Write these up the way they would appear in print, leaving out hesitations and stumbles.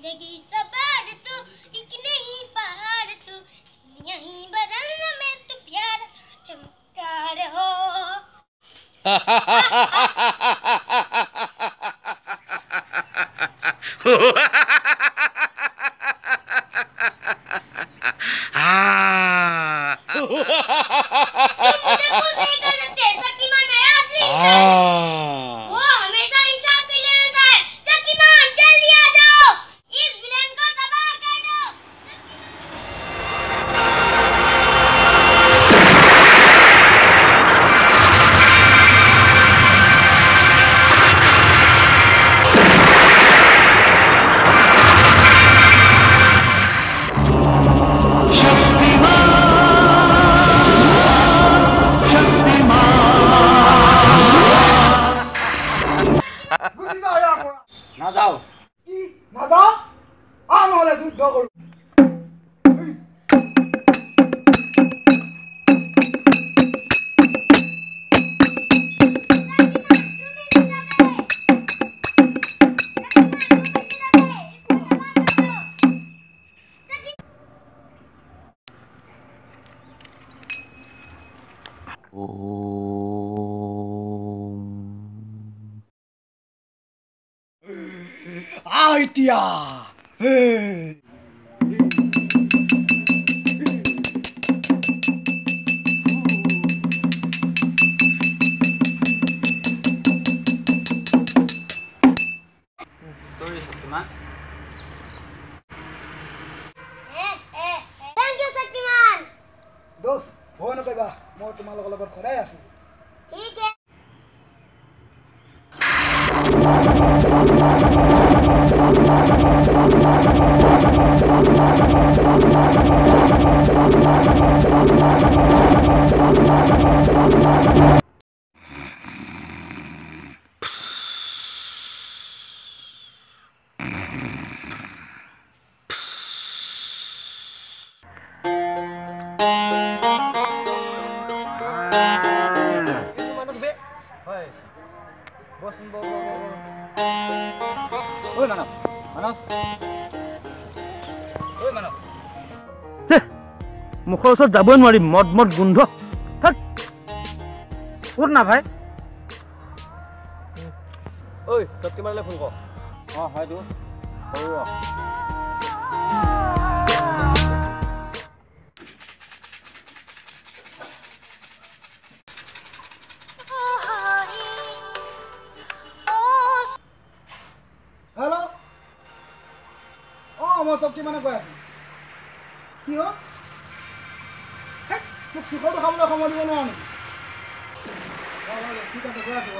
जिंदगी सवार तू एक नहीं पहाड़ तू यहीं बदलना में तू प्यार चमत्कार हो वो हमेशा इंसाफ के लिए रहता है शक्तिमान जल्दी आ जाओ इस विलेन को तबाह कर दो না যাও কি না যাও আ নহলে যুদ্ধ কৰো আইতিয়া সৰি শক্তিমান थैंक यू शक्तिमान দোস্ত ভয় নকৰিবা মই তোমালোকৰ লগত সদায় আছো ठीक है ওই মানব মানব ওই মানব মুখৰ ওচৰত যাবই নোৱাৰি মদ মদ গোন্ধ ক'ত না ভাই ওই শক্তিমানলে ফোন কৰ হয়তো কৰো हेलो मैं शक्तिमाने কৈ আছো কি হ মোক শিখৰটো খাবলৈ সময় দিব নোৱাৰো নেকি ঠিক আছে কৈ আছো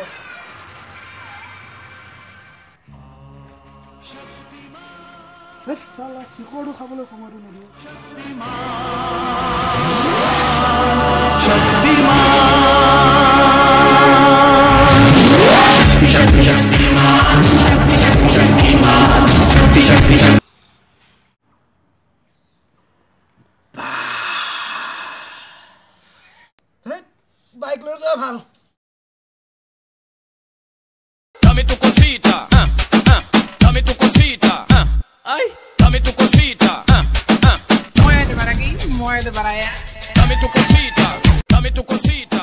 চালা শিখৰটো খাবলৈ সময়টো নিদিয়ে বাইক লৈ যোৱা ভাল Dame tu cosita, dame tu cosita, ay, dame tu cosita, Muévete para aquí, muévete para allá. dame tu cosita, dame tu cosita,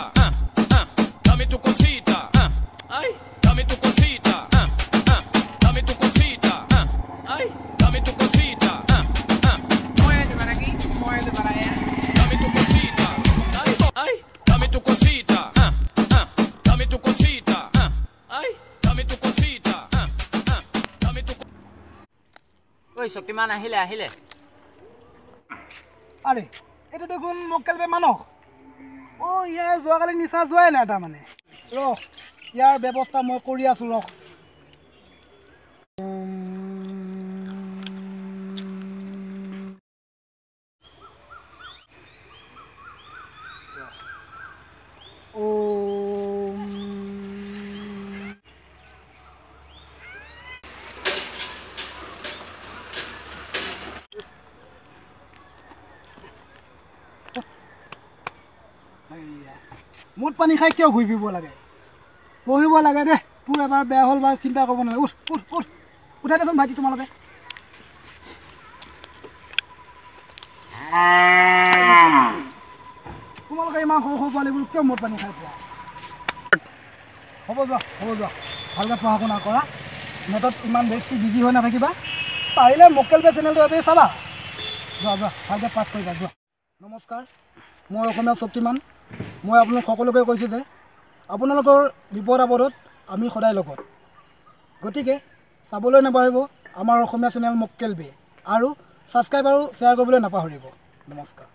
dame tu cosita, ay, dame tu cosita, dame tu cosita, ay, dame tu cosita, Muévete para aquí, muévete para allá. dame tu cosita, ay, dame tu cosita, dame tu cosita, ay, dame tu cosita, dame tu ওই শক্তিমান আহিলে আহিলে আরে এটা দেখুন মক্কেলবে মানক ও ইয়াৰ যোৱাকালি নিচা যোৱাই নাই তাৰমানে ইয়াৰ ব্যৱস্থা মই কৰি আছো মুঠ পানী খাই কিয় ঘূৰি ফুৰিব লাগে পঢ়িব লাগে দে তোৰ এবাৰ বেয়া হ'ল বা চিন্তা কৰিব নালাগে উঠ উঠ উঠ উঠাই দেচোন ভাইটি তোমালোকে তোমালোকে ইমান সৰু সৰু পোৱালিবোৰ কিয় মদ পানী খাই পোৱা হ'ব যোৱা ভালকৈ পঢ়া শুনা কৰা নেটত ইমান বেছি বিজি হৈ নাথাকিবা পাৰিলে মক্কেল বে চেনেলটো এবাৰ চাবা যোৱা ভালকৈ পাছ কৰিবা যোৱা নমস্কাৰ মই অসমীয়া শক্তিমান মই আপোনালোক সকলোকে কৈছোঁ যে আপোনালোকৰ বিপদ আপদত আমি সদায় লগত গতিকে চাবলৈ নাপাহৰিব আমাৰ অসমীয়া চেনেল মক্কেল বে আৰু ছাবস্ক্ৰাইব আৰু শ্বেয়াৰ কৰিবলৈ নাপাহৰিব নমস্কাৰ